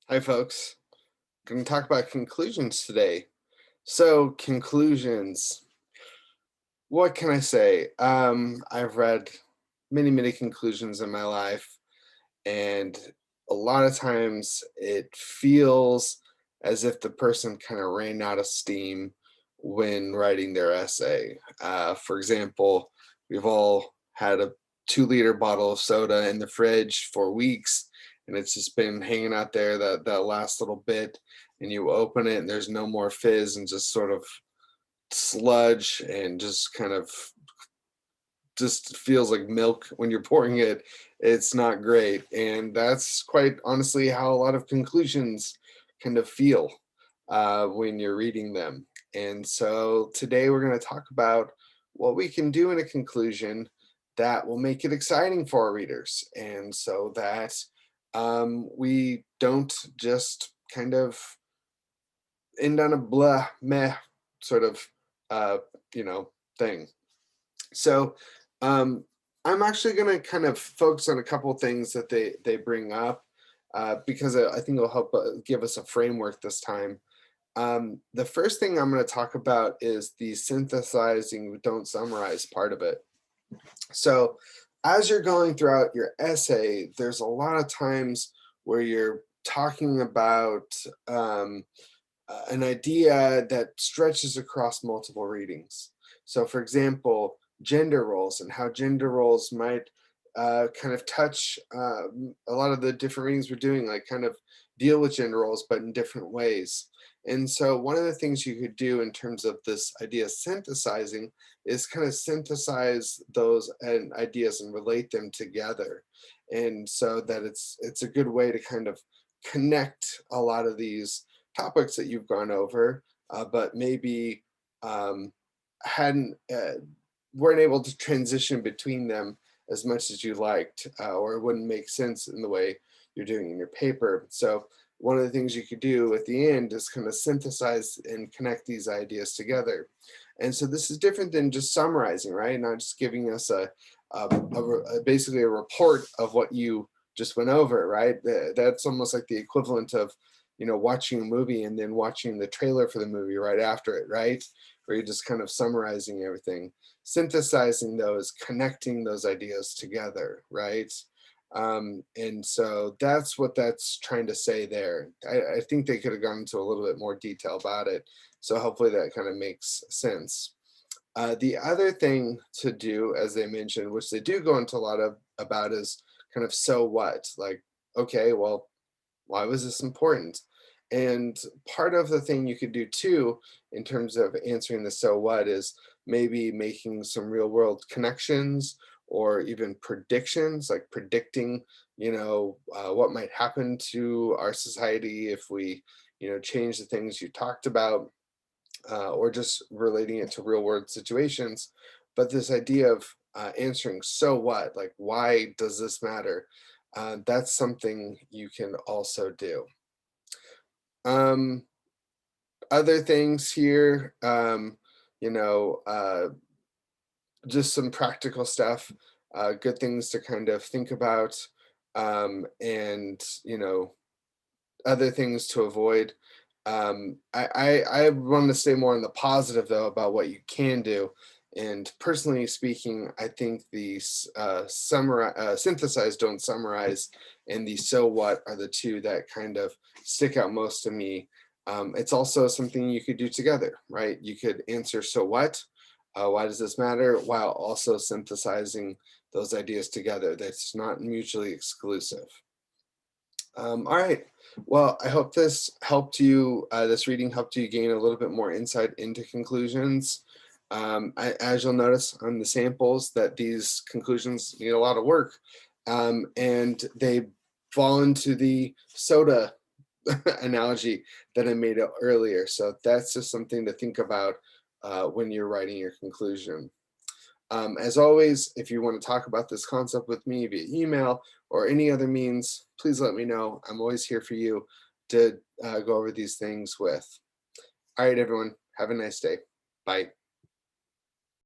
Hi, folks. Going to talk about conclusions today. So, conclusions. What can I say? I've read many conclusions in my life, and a lot of times it feels as if the person kind of ran out of steam when writing their essay. For example, we've all had a 2-liter bottle of soda in the fridge for weeks, and it's just been hanging out there that last little bit, and you open it, and there's no more fizz and just sort of sludge and just kind of just feels like milk when you're pouring it. It's not great. And that's quite honestly how a lot of conclusions kind of feel when you're reading them. And so today we're going to talk about what we can do in a conclusion that will make it exciting for our readers. And so that we don't just kind of end on a blah, meh sort of, uh, you know, thing. So um, I'm actually going to kind of focus on a couple of things that they bring up because I think it'll help give us a framework this time. The first thing I'm going to talk about is the synthesizing, don't summarize part of it. So as you're going throughout your essay, there's a lot of times where you're talking about an idea that stretches across multiple readings. So, for example, gender roles and how gender roles might kind of touch a lot of the different readings we're doing, like kind of deal with gender roles, but in different ways. And so, one of the things you could do in terms of this idea of synthesizing is kind of synthesize those ideas and relate them together. And so that it's a good way to kind of connect a lot of these topics that you've gone over, but maybe um, hadn't weren't able to transition between them as much as you liked, or it wouldn't make sense in the way you're doing in your paper. So one of the things you could do at the end is kind of synthesize and connect these ideas together. And so this is different than just summarizing, right? Not just giving us basically a report of what you just went over, right? That's almost like the equivalent of watching a movie and then watching the trailer for the movie right after it, right? Where you're just kind of summarizing everything, synthesizing those, connecting those ideas together, right? And so that's what that's trying to say there. I think they could have gone into a little bit more detail about it. So hopefully that kind of makes sense. The other thing to do, as they mentioned, which they do go into a lot of about, is kind of so what? Like, okay, well, why was this important? And part of the thing you could do too, in terms of answering the so what, is maybe making some real world connections or even predictions, like predicting, what might happen to our society if we, change the things you talked about, or just relating it to real world situations. But this idea of answering so what, like, why does this matter? That's something you can also do. Um, Other things here, you know, uh, just some practical stuff, good things to kind of think about, and other things to avoid. I want to stay more on the positive though about what you can do. And personally speaking, I think the synthesize, don't summarize, and the so what are the two that kind of stick out most to me. It's also something you could do together, right? You could answer so what, why does this matter, while also synthesizing those ideas together. That's not mutually exclusive. All right. Well, I hope this helped you. This reading helped you gain a little bit more insight into conclusions. As you'll notice on the samples, that these conclusions need a lot of work, and they fall into the soda analogy that I made earlier. So that's just something to think about when you're writing your conclusion. As always, if you want to talk about this concept with me via email or any other means, please let me know. I'm always here for you to go over these things with. All right, everyone, have a nice day. Bye.